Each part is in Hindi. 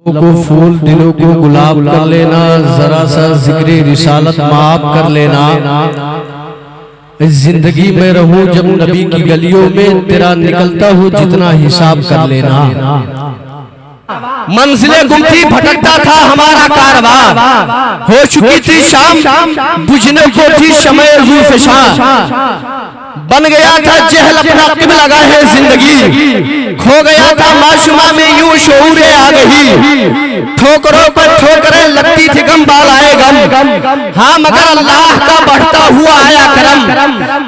को फूल दिलों को गुलाब कर लेना, जरा सा जिक्र रिसालत माफ कर लेना। जिंदगी में रहूं जब नबी की गलियों में, तेरा निकलता हूँ जितना हिसाब कर लेना। मंजिले गुम थी, भटकता था हमारा कारवां, हो चुकी थी शाम, बुझने को थी शमे ज़ुल्फ़िशां। बन गया था जहल अपना क़िबला गाहे जिंदगी, खो गया था माशूमा में यूं शऊर आ गई। ठोकरों पर ठोकरें लगती थी गम बालाए गम, हाँ मगर अल्लाह का बढ़ता हुआ आया करम।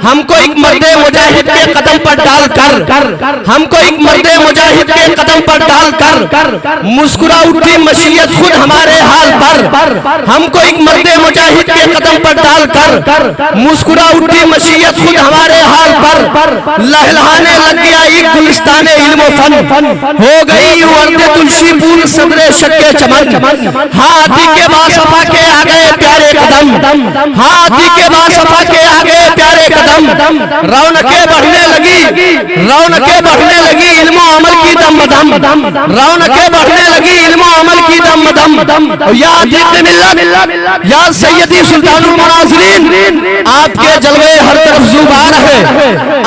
हमको एक मर्दे मुजाहिद के कदम पर डाल कर, हमको एक मर्दे मुजाहिद के कदम पर डाल कर, मुस्कुरा उठी मशीयत खुद हमारे हाल पर। हमको एक मर्दे मुजाहिद के कदम पर डाल कर, मुस्कुरा उठी मशीयत खुद हमारे हाल पर। लहलहाने लग गया एक गुलिस्ताने इल्म फन, हो गई वर्दे तुलसी फूल सदरे शक्के चमन। हाथी के बासफा के आ गए प्यारे कदम, हाथी के बासफा के आ गए प्यारे कदम। रौनकें बढ़ने लगी, रौनकें बढ़ने लगी इल्म अमल की दम दम, रौनकें बढ़ने लगी इल्म अमल की दम दम। या दीन मिल्लत या सैयदी सुल्तानुल मुनाज़िरीन, आपके जलवे हर तरफ ज़ुबान है,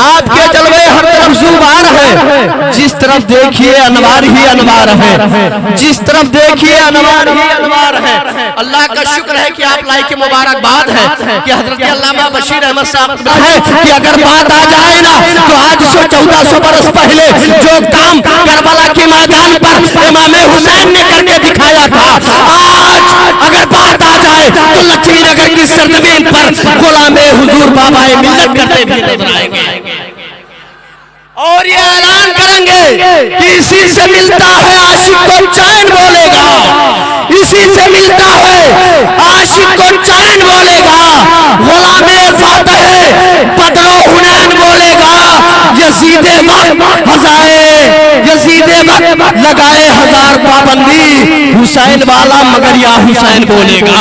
आपके जलवे हर तरफ ज़ुबान है। जिस तरफ देखिए अनवार ही अनवार है, जिस तरफ देखिए अनवार ही अनवार है। अल्लाह का शुक्र है कि आप लाइक मुबारकबाद है कि हजरत अल्लामा बशीर अहमद साहब है कि अगर बात आ जाए ना तो आज से 1400 बरस पहले जो काम करबला के मैदान पर इमाम हुसैन ने करके दिखाया था, आज अगर बात आ जाए तो लक्ष्मी नगर की सरजमीन पर गुलामे हुजूर बाबाए मिल्लत करते भी नजर आएंगे। और ये ऐलान करेंगे कि इसी से मिलता है आशिक को चैन बोलेगा, इसी से मिलता है आशिक को चैन बोलेगा। गुलामे फातह बदरो हुनैन बोलेगा, यजीदे वक्त हजाए, यजीदे वक्त लगाए हजार पाबंदी। हुसैन वाला मगर या हुसैन बोलेगा,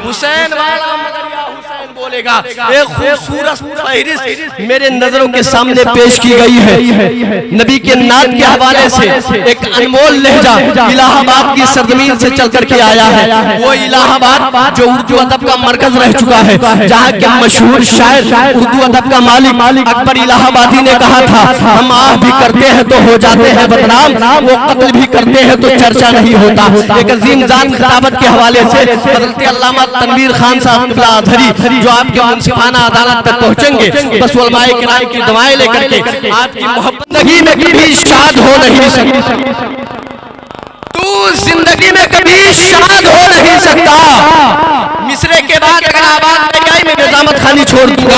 हुसैन वाला मगर या हुसैन बोलेगा। एक खूबसूरत फहरिस्त मेरे नजरों के सामने पेश की गई है नबी के नात के हवाले से। एक अनमोल लहजा इलाहाबाद की सरजमीन से चल करके आया है, वो इलाहाबाद जो उर्दू अदब का मरकज रह चुका है, जहाँ के मशहूर शायर उर्दू अदब का मालिक अकबर इलाहाबादी ने कहा था, हम आह भी करते हैं तो हो जाते हैं बदनाम, वो कत्ल भी करते हैं तो चर्चा नहीं होता। एक अजीम जान खिताबत के हवाले से हज़रत अल्लामा तनवीर खान साहब अज़हरी जो आपके मुंसिफाना अदालत तक पहुंचेंगे, बस उलमाए किराम की दुआएं लेकर के आपकी मोहब्बत जिंदगी में कभी शाद हो नहीं सकती, तू जिंदगी में कभी शाद हो नहीं सकता। मिसरे के बाद अगर आबाद में गई मैं निजामत खानी छोड़ दूंगा।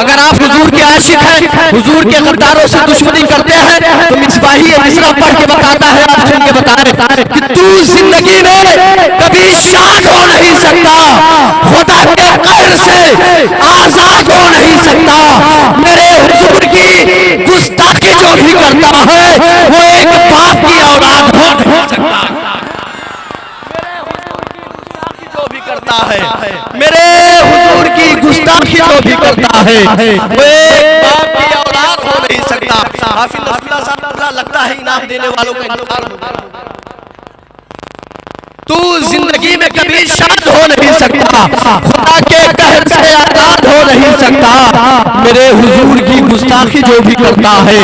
अगर आप हुजूर के आशिक हैं, हुजूर के गद्दारों से दुश्मनी करते हैं तो मिसबाही मिसरा पढ़ के बताता है, आप सुन के बता रहे कि तू जिंदगी में कभी शाद हो नहीं सकता, खुदा के कहर से आजाद हो नहीं सकता। मेरे हुजूर की गुस्ताखी जो भी करता है वो एक बाप की औलाद हो नहीं सकता। करता है मेरे हुजूर की गुस्ताखी जो भी करता है वो एक बाप की औलाद हो नहीं सकता। हाफिज नसरुल्लाह साहब लगता है इनाम देने वालों का इंतजार होगा। तू जिंदगी में कभी शाद हो नहीं सकता, खुदा के कहर से आजाद हो नहीं सकता। मेरे हुजूर की गुस्ताखी जो भी करता है,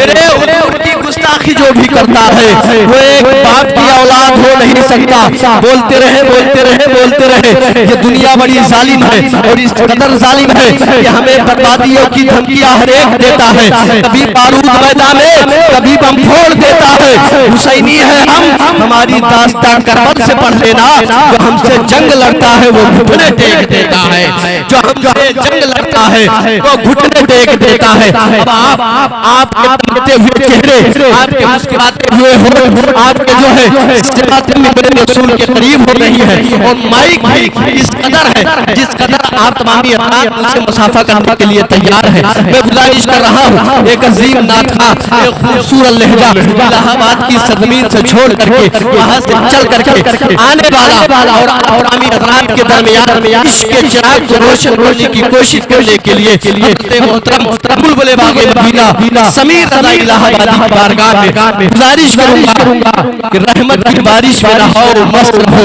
मेरे हुजूर की गुस्ताखी जो भी करता है वो एक बाप की औलाद हो नहीं सकता। बोलते रहे बोलते रहे बोलते रहे, ये दुनिया बड़ी जालिम है और इस कदर जालिम है कि हमें बर्बादियों की धमकियां हर एक देता है। कभी बारूद मैदान में, कभी बम फोड़ देता है। हुसैनी है हम, हमारी दास्तान करबला से पढ़ लेना। जो हमसे जंग लड़ता है वो घुटने टेक देता है, जो हमसे जंग लड़ता है वो घुटने टेक देता है। अब आपके बनते हुए चेहरे, आपके मुस्कुराते हुए होंठ, आपके जो है सिरात मिंबर रसूल के करीब हो रही है और माइक भी इस कदर है जिस कदर आप तमामी अफराद मुझसे मुसाफा करने के लिए तैयार है। मैं गुजारिश कर रहा हूँ एक अजीम नातखा, एक खूबसूरत लहजा इलाहाबाद की सरजमीन से छोड़ करके वहाँ से चल करके आने वाला और आमी हज़रात के दरमियान इश्क़ के चिराग को रोशन करने की कोशिश करने के लिए मोहतरम बुलबुल बाग़ मदीना समीर रज़ा इलाहाबादी की बारगाह में गुजारिश करूंगा कि रहमत की बारिश में रहो, मस्त रहो,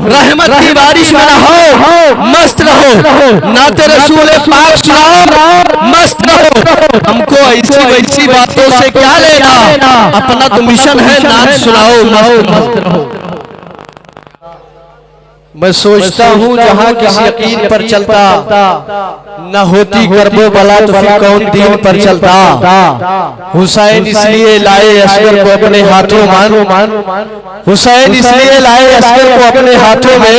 रहमत की बारिश में रहो, मस्त रहो, नाते रसूल पाक सुनाओ, मस्त रहो। हमको ऐसी वैसी बातों से क्या लेना, अपना तो मिशन है, नात सुनाओ, मस्त रहो। मैं सोचता हूँ जहाँ किसी यकीन पर चलता न होती करबो बला तो फिर कौन दीन पर चलता। हुसैन इसलिए लाए असगर को अपने हाथों मान, हुसैन इसलिए लाए असगर को अपने हाथों में।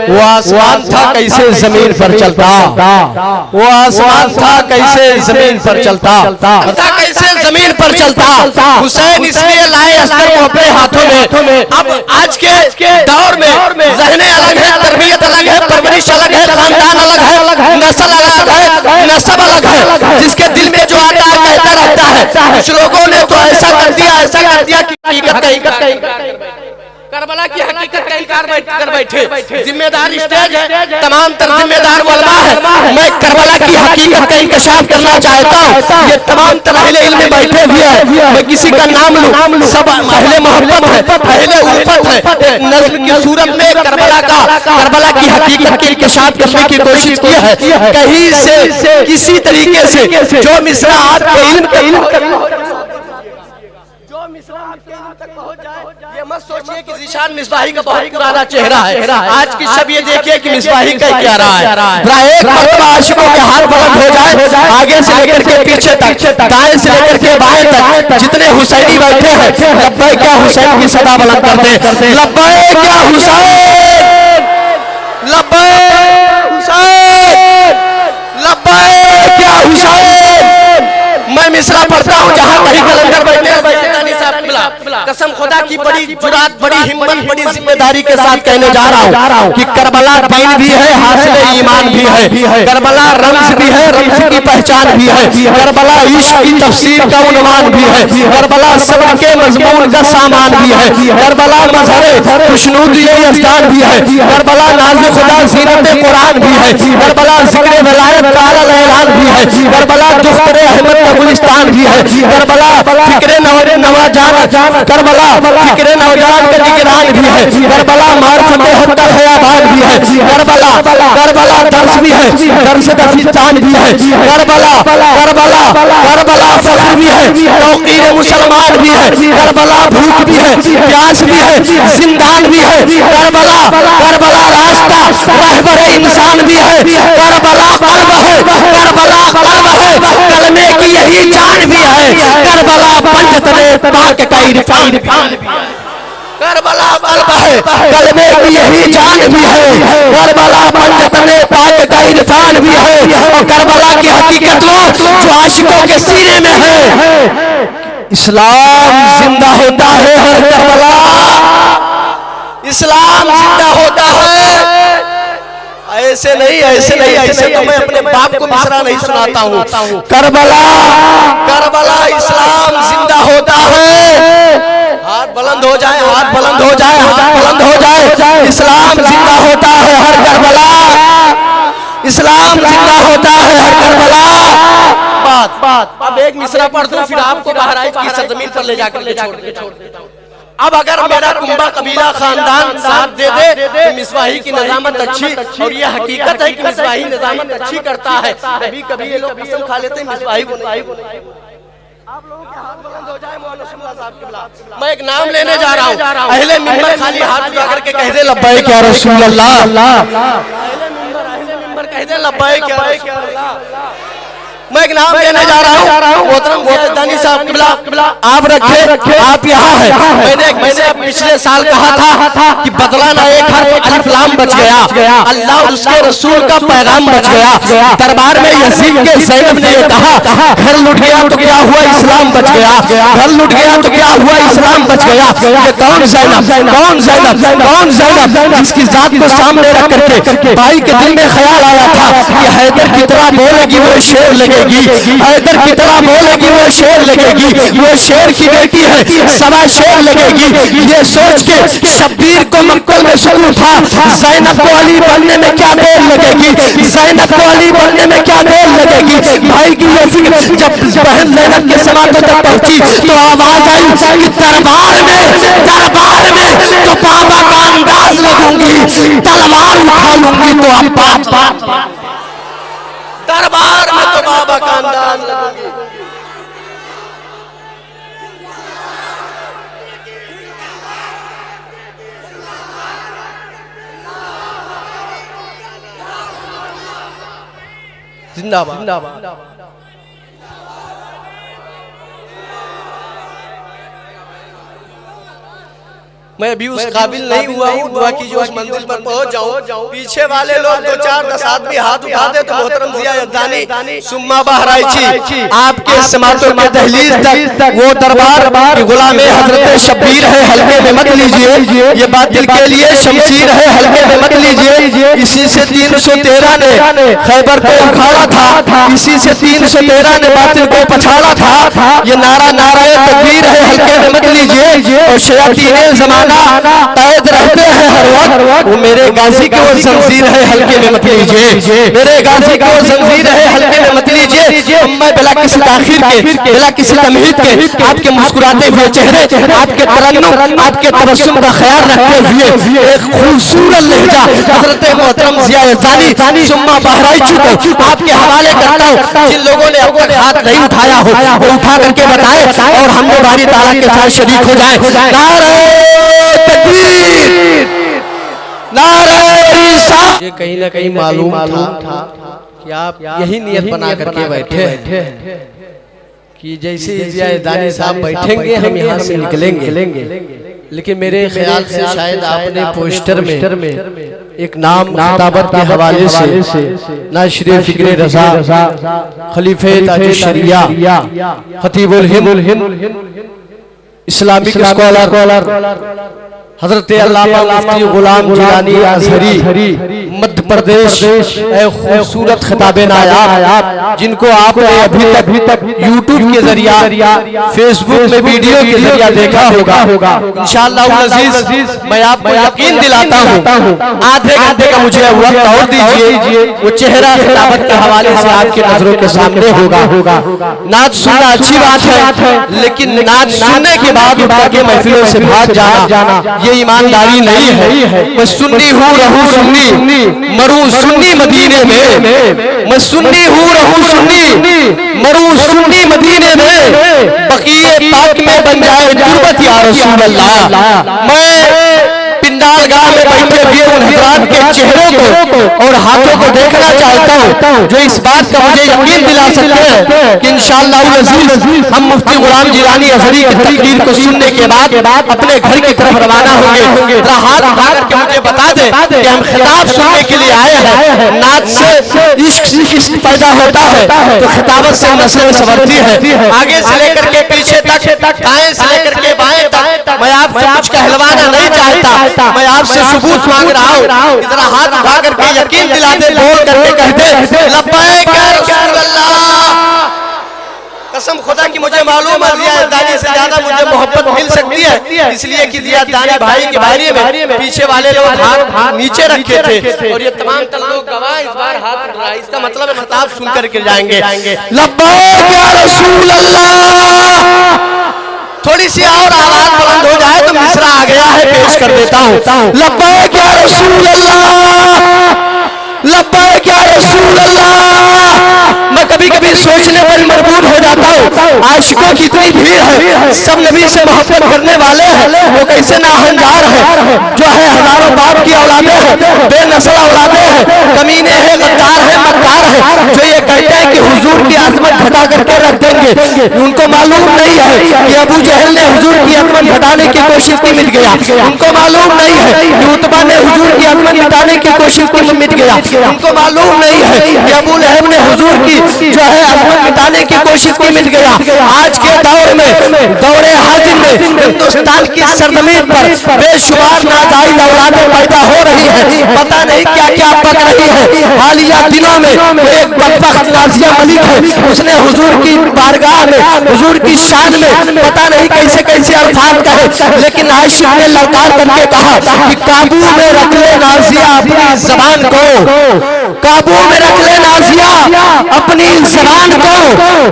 वो आसमान था कैसे जमीन पर चलता, वो आसमान था कैसे जमीन पर चलता, कैसे जमीन पर चलता। हुसैन इसलिए लाए असगर को अपने हाथों में। अब आज के दौर में ज़हने अलग है, तरबियत अलग है, परवरिश अलग है, खानदान अलग है, नस्ल अलग है, नस्ब अलग है। जिसके दिल में जो आता है कहता रहता है। कुछ लोगों ने तो ऐसा कर दिया कि हकीकत का करबला की हकीकत का इनकार कर बैठे। जिम्मेदार स्टेज है, तमाम तर जिम्मेदार उलमा है। मैं करबला की हकीकत का इंकशाफ करना चाहता हूँ। ये तमाम तर अहले इल्म बैठे हुए हैं, मैं किसी का नाम लूं, सब अहले मोहब्बत है, अहले उल्फत है। एक नज़्म की सूरत में करबला की हकीकत के इंकशाफ करने की कोशिश की है। कहीं से किसी तरीके से जो मिसरा आपके इल्म तक पहुंच जाए, ये मत सोचिए कि ज़ीशान मिसबाही का बहुत पुराना चेहरा है। आज की शब ये देखिए कि मिसबाही का क्या रहा है। एक मरतबा आशिकों के हाथ बुलंद हो जाए, आगे से लेकर के पीछे तक, दाएं से लेकर के बाएं तक, जितने हुसैनी बैठे हैं, लब्बैक क्या हुसैन की सदा बुलंद करते हैं। लब्बैक क्या हुसैन, लब्बैक हुसैन, लब्बैक क्या हुसैन। मैं मिसरा पढ़ता हूँ जहाँ कहीं कलंदर बैठे कसम खुदा की बड़ी जुरात, बड़ी हिम्मत, बड़ी जिम्मेदारी के साथ कहने जा रहा हूँ कि करबला दीन भी है, हासिल ईमान भी है, करबला रम्ज भी है, रम्ज की पहचान भी है, करबला इश्क की तफसीर का उन्वान भी है, करबला सब्र के मजमून का सामान भी है, करबला मजहर खुशनूदी यज़दान भी है, करबला नाज़ खुदा ज़ीनत कुरान भी है, करबला ज़िक्र वलायत का ऐलान भी है, करबला दुख्तर अहमद का गुलिस्तान भी है, करबला फिक्र नवाजान, करबला फिक्र नौजवान का जिक्रान भी है, करबला मार्फत हत्ता खयाबान भी है, करबला दर्स भी है, दर्स दफीतान भी है, करबला फख्र भी है, तौक़ीर मुसलमान भी है, करबला भूख भी है, प्यास भी है, जिंदान भी है, करबला रास्ता रहबर इंसान भी है, करबला क़ल्ब है, कलमे की यही जान भी है, करबला पंजतने पाक का इरफान, करबला क़ल्ब है, कलमे की यही जान भी है, करबला पंजतने पाक का इरफान भी है। और करबला की हकीकत जो आशिकों के सीने में है। इस्लाम जिंदा होता है हर करबला, इस्लाम जिंदा होता है। ऐसे नहीं, ऐसे तो मैं अपने बाप को मिसरा नहीं सुनाता हूँ। करबला इस्लाम जिंदा होता है। हाथ बुलंद हो जाए, हाथ बुलंद हो जाए, हाथ बुलंद हो जाए। इस्लाम जिंदा होता है हर करबला, इस्लाम जिंदा होता है हर करबला। बात अब एक मिसरा पढ़ दूं, फिर आपको बहराइच की सरजमीन पर ले जाकर छोड़ देता हूं। अब अगर मेरा कुंबा कबीला खानदान साथ दे दे तो मिसबाही की निजामत अच्छी, और ये हकीकत है कि मिसबाही निजामत अच्छी करता है। कभी कभी ये लोग कसम खा लेते हैं मिसबाही को नहीं। आप लोगों के हाथ बुलंद हो जाए मौलाना शिमला साहब के खिलाफ। मैं एक नाम लेने जा रहा हूँ, अहले मिंबर खाली हाथ उठा करके कह दे लब्बैक या रसूल अल्लाह, अहले मिंबर कह दे लब्बैक या रसूल अल्लाह। मैं एक नाम लेने जा रहा हूँ, मोहतरम ज़ियादानी साहब किबला आप रखे, आप यहाँ है। मैंने पिछले साल कहा था कि बदला ना एक हर्फ अलिफ लाम बच गया, अल्लाह और उसके रसूल का पैगाम बच गया। दरबार में यजीद के ज़ैनब ने ये कहा, घर लुट गया तो क्या हुआ, इस्लाम बच गया, घर लुट गया तो क्या हुआ, इस्लाम बच गया। ये कौन ज़ैनब, कौन ज़ैनब, कौन ज़ैनब जिसकी जात को सामने रख करके भाई के दिल में ख्याल आया था कि हैदर कितना बोलेगी वो शेर लगेगी, हैदर कितना बोलेगी वो शेर लगेगी, वो शेर की बेटी है सवा शेर लगेगी। ये सोच के शब्बीर को मक्तल में सुकून था, ज़ैनब को अली बनने में क्या देर लगेगी, ज़ैनब को अली बनने में क्या देर लगेगी। भाई की ये फिक्र जब बहन ज़ैनब के समातों तक पहुंची तो आवाज आई कि दरबार में तो बाबा का अंदाज लगूंगी, तलवार उठा लूंगी तो अब्बास, दरबार में तो बाबा का अंदाज लगूंगी। जिंदाबाद। मैं अभी उस काबिल नहीं हुआ हूँ दुआ की जो उस मंजिल पर पहुंच जाऊं। पीछे वाले लोग 2-4-10 आदमी हाथ उठा दे तो मोहतरम जिया यज़दानी सुम्मा बहराइची आपके समातों के दहलीज तक वो दरबार गुलाम हजरत शब्बीर है, हल्के में मत लीजिए, ये बात दिल के लिए शमशीर है, हल्के में मत लीजिए। इसी से 313 ने खैबर को उखाड़ा था, इसी से 313 ने बातिल को पछाड़ा था। ये नारा नाराए तकबीर है, हल्के में मत लीजिए। और शयातीने ज़माना कैद रहते हैं हर वक्त, वो मेरे गाजी की वो जंजीर है, हल्के में मत लीजिए। मेरे गाजी की वो जंजीर है, हल्के में मत लीजिए। मैं बिला किसी ताखीर के, बिला किसी तमहीद के आपके मुस्कुराते हुए चेहरे, आपके तरन्नुम, आपके तबस्सुम का ख्याल रखते हुए एक खूबसूरत लहजा हजरत मोहतरम जिया यज़दानी सुम्मा बहराइची को आपके हवाले करता हूँ। जिन लोगों ने अब तक हाथ नहीं उठाया हो वो उठा करके बताए और हम लोग बारी ताला के साथ शरीक हो जाए। ये कहीं ना कहीं मालूम था कि आप यही नियत बना करके बैठे कि जैसे जिया यज़दानी साहब बैठेंगे हम यहाँ से निकलेंगे। लेकिन मेरे ख्याल से शायद आपने पोस्टर में एक नाम खिताबत के हवाले से नाशिर फिक्र रज़ा, खलीफे ताज शरिया, खतीबुल हिंद, इस्लामिक स्कॉलर हजरत अल्लामा मुफ्ती गुलाम जिलानी अज़हरी मध्य प्रदेश, खूबसूरत खिताबे नायाब जिनको आपने अभी तक यूट्यूब के जरिया, फेसबुक में वीडियो के जरिया देखा होगा। इंशाअल्लाह अज़ीज़ मैं आपको यकीन दिलाता हूँ आधे घंटे का मुझे वक्त और दीजिए, वो चेहरा खिताबत के हवाले से आपके नजरों के सामने होगा। नाच सुनना अच्छी बात है, लेकिन नाच सुनने के बाद उठा के महफिलों से भाग जाना ये ईमानदारी नहीं है। मैं सुन्नी हूँ रहूं सुन्नी, मरूं सुन्नी मदीने में। मैं सुन्नी हूँ रहूं सुन्नी, मरूं सुन्नी मदीने में। बकीए पाक में बन जाए तुरबत या रसूल अल्लाह। मैं पिंडाल गाह में बैठे हुए उन हज़रात के चेहरों को और हाथों को देखना चाहता हूँ जो इस बात का मुझे यकीन दिला सकते हैं कि इंशाअल्लाह अज़ीज़ हम मुफ्ती गुलाम जिलानी अज़हरी की तकरीर को सुनने के बाद अपने घर की तरफ रवाना होंगे। हाथ उठा करके मुझे बता दे कि हम खिताब सुनने के लिए आए हैं। नाच से इश्क पैदा होता है तो खिताबत से नस्लें संवरती है। आगे से लेकर के पीछे तक, दाएं से लेकर के बाएं तक मैं आपसे कुछ कहलवाना नहीं चाहता, मैं आपसे सबूत मांग रहा हूँ। इधर हाथ उठा करके यकीन दिलाते बोल करके कहते लब्बैक या रसूल अल्लाह। कसम खुदा की मुझे मालूम है जिया यज़दानी से ज्यादा मुझे मोहब्बत मिल सकती है, इसलिए कि जिया यज़दानी भाई के बारे में पीछे वाले लोग हाथ नीचे रखे थे और ये तमाम लोग गवाह इस बार हाथ उठा। इसका मतलब खिताब सुन करके जाएंगे। लब्बैक या रसूल अल्लाह। थोड़ी सी और आवाज बुलंद हो जाए तो मिसरा आ गया है, पेश कर देता हूँ। लब्बैक या रसूल अल्लाह, लब्बैक या रसूल अल्लाह। मैं कभी कभी सोचने पर मजबूर हो जाता हूँ आशिकों की इतनी भीड़ है, सब नबी से मोहब्बत करने वाले हैं, वो कैसे नाहंजार है जो है हजारों बाप की औलादे हैं, बेनस्ल औलादे हैं, कमीने हैं, गद्दार है, मक्कार है, जो ये कहते हैं कि हुजूर की आजमत घटा करके रख देंगे। उनको मालूम नहीं है कि अबू जहल ने हुजूर की आजमत घटाने की कोशिश की, मिट गया। उनको मालूम नहीं है कि उतबा ने हुजूर की आजमत घटाने की कोशिश की, मिट गया। उनको मालूम नहीं है कि अबू लहब ने हुजूर की जो है आजमत मिटाने की कोशिश की, मिट गया। आज के दौर में, दौरे हाजिर में हिंदुस्तान की सरजमीन पर बेशुमार नाजायज औलादें पैदा हो रही है। पता नहीं क्या क्या बक रही है। हालिया दिनों में एक बदबख्त नाजिया मलिक है, उसने हुजूर की बारगाह में, हुजूर की शान में पता नहीं कैसे कैसे अल्फाज कहे, लेकिन आशिक ने ललकार करके कहा कि काबू में रख ले नाजिया अपनी जबान को, काबू में रख ले नाजिया अपनी जबान को,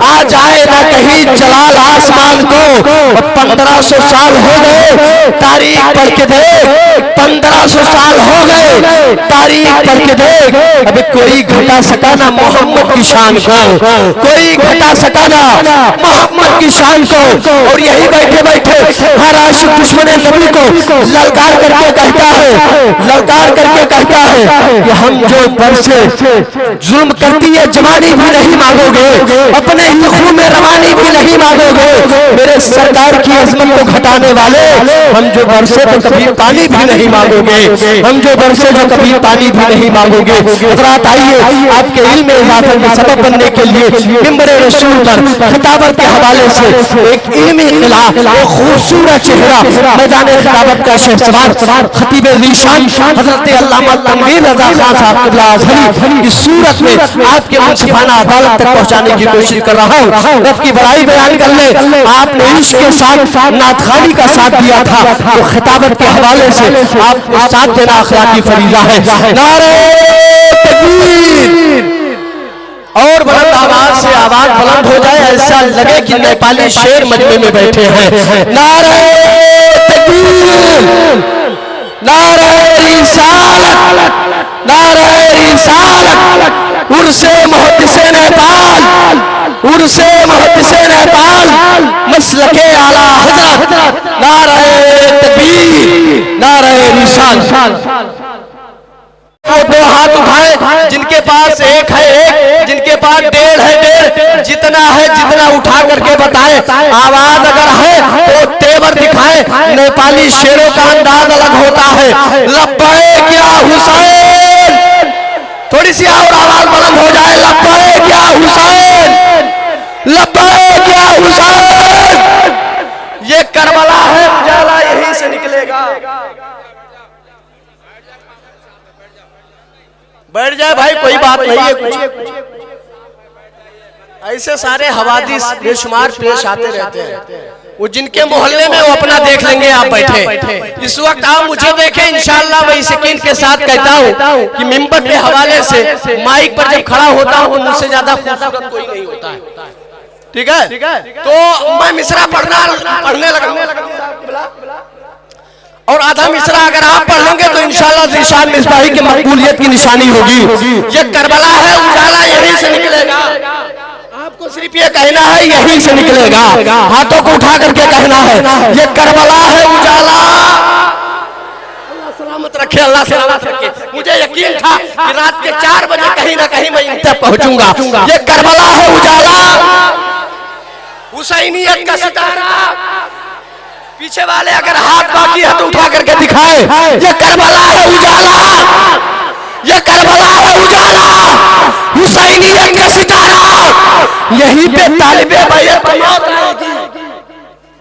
आ जाए ना कहीं जलाल आसमान को। 1500 साल हो गए तारीख पढ़ के देख, 1500 साल हो गए तारीख पढ़ के देख, अभी कोई घटा सका ना मोहम्मद की शान को, कोई घटा सका ना मोहम्मद की शान को। और यही बैठे बैठे हर आशिक दुश्मन नबी को ललकार करके कहता है, ललकार करके कहता है कि हम जो बरसे जुल्म करती है जवानी भी नहीं मांगोगे, अपने ही खून में रवानी भी नहीं मांगोगे, मेरे सरकार की अजमत को घटाने वाले, हम जो बरसे तो कभी पानी भी नहीं मांगोगे, हम जो बरसे तो कभी पानी भी नहीं मांगोगे। हज़रात आइए आपके इल्म इजाफे में सबब बनने के लिए मिंबर रसूल पर खिताबत के हवाले से एक इल्मी किला, एक खूबसूरत चेहरा मैदान खिताबत का शहसवार खतीब ज़ीशान हज़रत अल्लामा तनवीर रज़ा खान साहब क़िबला आज़मी की सूरत में आपके मुंसिफाना अदालत तक पहुंचाने की कोशिश कर रहा हूं। रब की बड़ाई बयान कर ले, आपने इश्क के साथ नातखानी का साथ दिया था, तो खिताबत के हवाले से आपको साथ देना अखलाकी फरीज़ा है। नारे तकबीर, और बुलंद आवाज से आवाज बुलंद हो जाए, ऐसा लगे कि नेपाली शेर मजमे में बैठे हैं। नारे तकबीर, नारे रिसालत, नारे रिसालत, उर्से मुहद्दिसे नेपाल, उर्से मुहद्दिसे नेपाल, मसलके आला हज़रत, नारे तकबीर, नारे रिसालत। वो दो हाथ उठाए जिनके पास एक है एक, जिनके पास डेढ़ है डेढ़, जितना है जितना उठा करके बताए। आवाज अगर है तो तेवर दिखाए, नेपाली शेरों का अंदाज अलग होता है। लब्बैक या हुसैन, थोड़ी सी और आवाज बुलंद हो जाए, लब्बैक या हुसैन, लब्बैक या हुसैन। ये करबला है, उजाला यहीं से निकलेगा। बैठ जाए भाई, कोई बात नहीं है। कुछ ऐसे सारे हवादिस बेशुमार पेश आते रहते हैं, वो जिनके मोहल्ले में वो अपना देख लेंगे। आप बैठे इस वक्त आप मुझे देखें, इंशाअल्लाह मैं यकीन के साथ कहता हूँ कि मिंबर के हवाले से माइक पर जब खड़ा होता हूँ मुझसे ज्यादा खूबसूरत कोई नहीं होता है। ठीक है, तो मैं मिसरा पढ़ने लगा और आधा मिसरा अगर आप पढ़ लेंगे तो इंशाअल्लाह ज़ीशान मिसबाही की मकबूलियत की निशानी होगी। ये करबला है, उजाला यहीं से निकलेगा। आपको सिर्फ ये कहना है यहीं से निकलेगा, हाथों को उठा करके कहना है ये करबला है, उजाला। अल्लाह सलामत रखे, अल्लाह सलामत रखे। मुझे यकीन था कि रात के 4 बजे कहीं ना कहीं मैं इन तक पहुंचूंगा। ये करबला है, उजाला, हुसैनियत का सितारा। पीछे वाले अगर हाथ बाकी है तो उठा करके दिखाए, ये करबला है, उजाला, ये करबला है, उजाला, हुसैनियत का सितारा। यहीं पे तालिबे बैत मौत आएगी।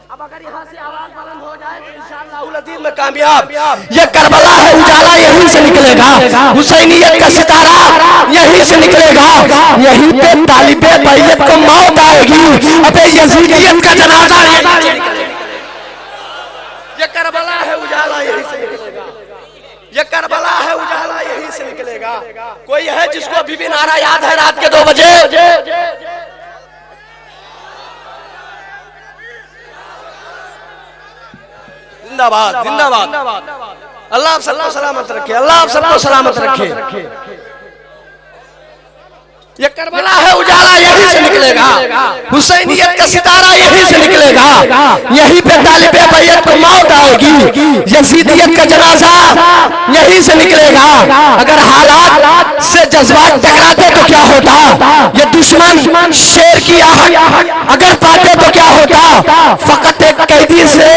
अब अगर यहाँ से आवाज बुलंद हो जाए तो इंशाअल्लाह अज़ीज़ में कामयाब। ये करबला है, उजाला यहीं से निकलेगा, हुसैनियत का सितारा यहीं से निकलेगा। यहीं पे तालिबे बैत को मौत आएगी। अबे यजीदियत का जनाजा ये करबला है, उजाला यहीं से निकलेगा। ये करबला है, उजाला यहीं से निकलेगा। कोई है जिसको अभी भी नारा याद है रात के 2 बजे? जिंदाबाद, जिंदाबाद। अल्लाह सबको सलामत रखे, अल्लाह सबको सलामत रखे। ये करबला है, उजाला यहीं से निकलेगा, हुसैनियत का सितारा यहीं से निकलेगा। यहीं पे तालिबे बैत को मौत आएगी। यजीदियत का जनाजा यहीं से निकलेगा। अगर हालात से जज्बात टकराते तो क्या होता? ये दुश्मन शेर की आहट अगर पाते तो क्या होता? फकत एक कैदी से,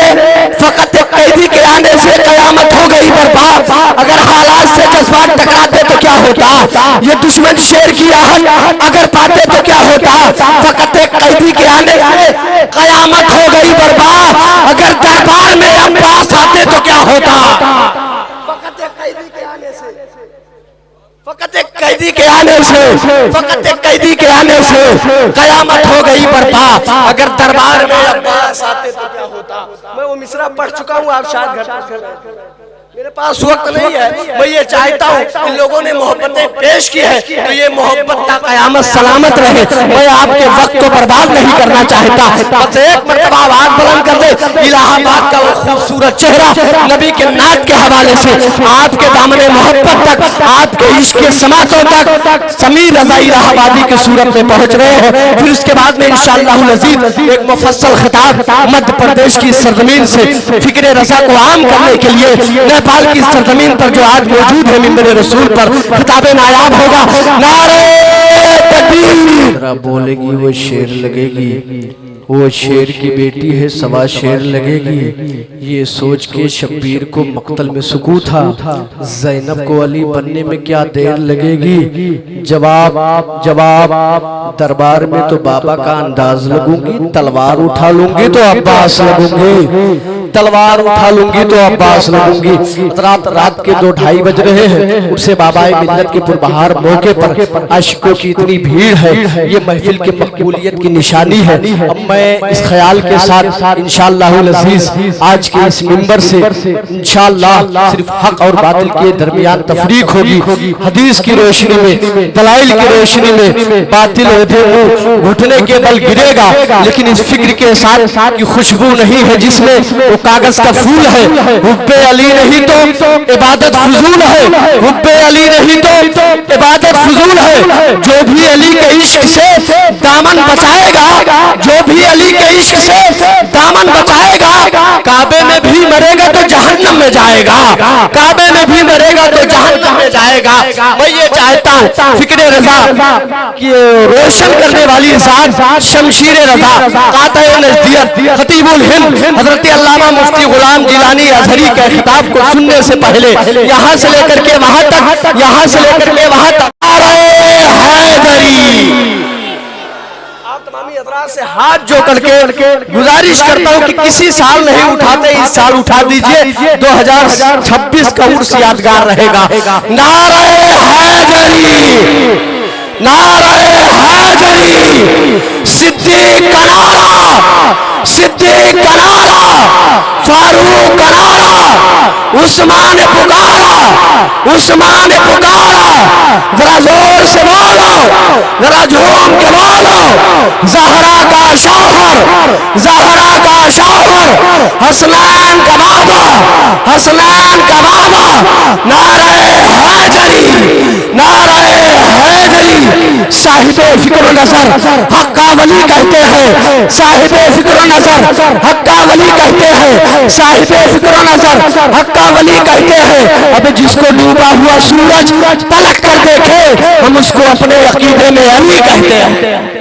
फकत एक कैदी के आने से कयामत हो गई बर्बाद। अगर हालात से जज्बात टकराते तो क्या होता? ये दुश्मन शेर की आहट अगर पाते तो क्या होता? फकत एक कैदी के आने से कयामत हो गई बर्बाद। अगर दरबार में अब्बास आते तो क्या होता? फकत एक कैदी के आने से फकत एक कैदी के आने से, फकत एक कैदी के आने से कयामत हो गई बर्पा। अगर दरबार में अब्बास आते तो क्या होता। मैं वो मिसरा पढ़ चुका हूँ, आप शायद घर मेरे पास वक्त नहीं है। मैं ये चाहता हूँ इन लोगों ने मोहब्बतें पेश की है तो ये मोहब्बत का कयामत सलामत रहे। मैं आपके वक्त को बर्बाद नहीं करना चाहता। बस एक मरतबा आवाज बुलंद कर दे। इलाहाबाद का वो खूबसूरत चेहरा नबी के नात के हवाले से आपके दामने मोहब्बत तक, आपके इश्क के समातों तक समीर रजा इलाहाबादी की सूरत में पहुंच रहे हैं। फिर उसके बाद में इंशाअल्लाह नज़ीर एक मुफस्सल खिताब मध्य प्रदेश की सरजमीन से फिक्र रजा को आम करने के लिए नेपाल की सरजमीन पर जो आज मौजूद है मिंबर रसूल पर खिताबे नायाब होगा। नारे तकबीर बोलेगी वो शेर लगेगी, वो शेर की बेटी है सवा शेर लगेगी। ये सोच के शब्बीर को मक्तल में सुकून था, ज़ैनब को अली बनने में क्या देर लगेगी। जवाब जवाब दरबार में तो बाबा का अंदाज लगूंगी, तलवार उठा लूंगी तो अब्बास लगूंगी, तलवार उठा लूंगी तो अब्बास लगूंगी। रात के 2-2:30 बज रहे हैं। उससे बाबा मिल्लत के पुरबहार मौके पर आशिकों की इतनी भीड़ है, ये महफिल के मकबूलियत की निशानी है। अब मैं इस ख्याल के साथ इंशाअल्लाह अज़ीज आज के इस मिंबर से इंशाअल्लाह सिर्फ हक और बातिल के दरमियान तफरीक होगी। हदीस की रोशनी में, दलाइल की रोशनी में बातिल घुटने के बल गिरेगा, लेकिन इस फिक्र के साथ की खुशबू नहीं है जिसमें वो कागज का फूल है। हुब्बे अली नहीं तो इबादत फजूल है, हुब्बे अली नहीं तो इबादत फजूल है। जो भी अली के इश्क से दामन बचाएगा, जो भी अली के इश्क से दामन बचाएगा, काबे में भी मरेगा तो जहन्नम में जाएगा, काबे में भी मरेगा तो जहन्नम में जाएगा। मैं ये चाहता हूँ फिक्र रजा की रोशन करने वाली ज़ात शमशीर रजा कातए नज़दियत खतीबुल हिंद हजरत अल्लामा मुफ्ती गुलाम जिलानी अजहरी के खिताब को सुनने से पहले यहाँ से लेकर के वहां तक, यहाँ से लेकर के वहां तक से हाथ जो करके गुजारिश करता हूं कि किसी साल नहीं उठाते, इस साल उठा दीजिए। 2026 का उर्स यादगार रहेगा। नारे हैदरी, नारे हैदरी, सिद्दीक का नारा, सिद्दीक का नारा, फारूक का नारा, उस्मान पुकारा, उस्मान पुकारा। जरा जोर से बोलो, जरा झूम के बोलो। ज़हरा का शौहर, ज़हरा का शौहर, हसनैन का बाबा, हसनैन का बाबा। नारे हैदरी, नारे हैदरी। साहिबे फिक्र नजर हक्का वली कहते हैं, साहिबे फिक्र नजर हक्का वली कहते हैं, साहिबे फिक्र नजर हक्का वली कहते हैं। अब जिसको डूबा हुआ सूरज पलट कर देखे, हम उसको अपने अकीदे में अली कहते हैं।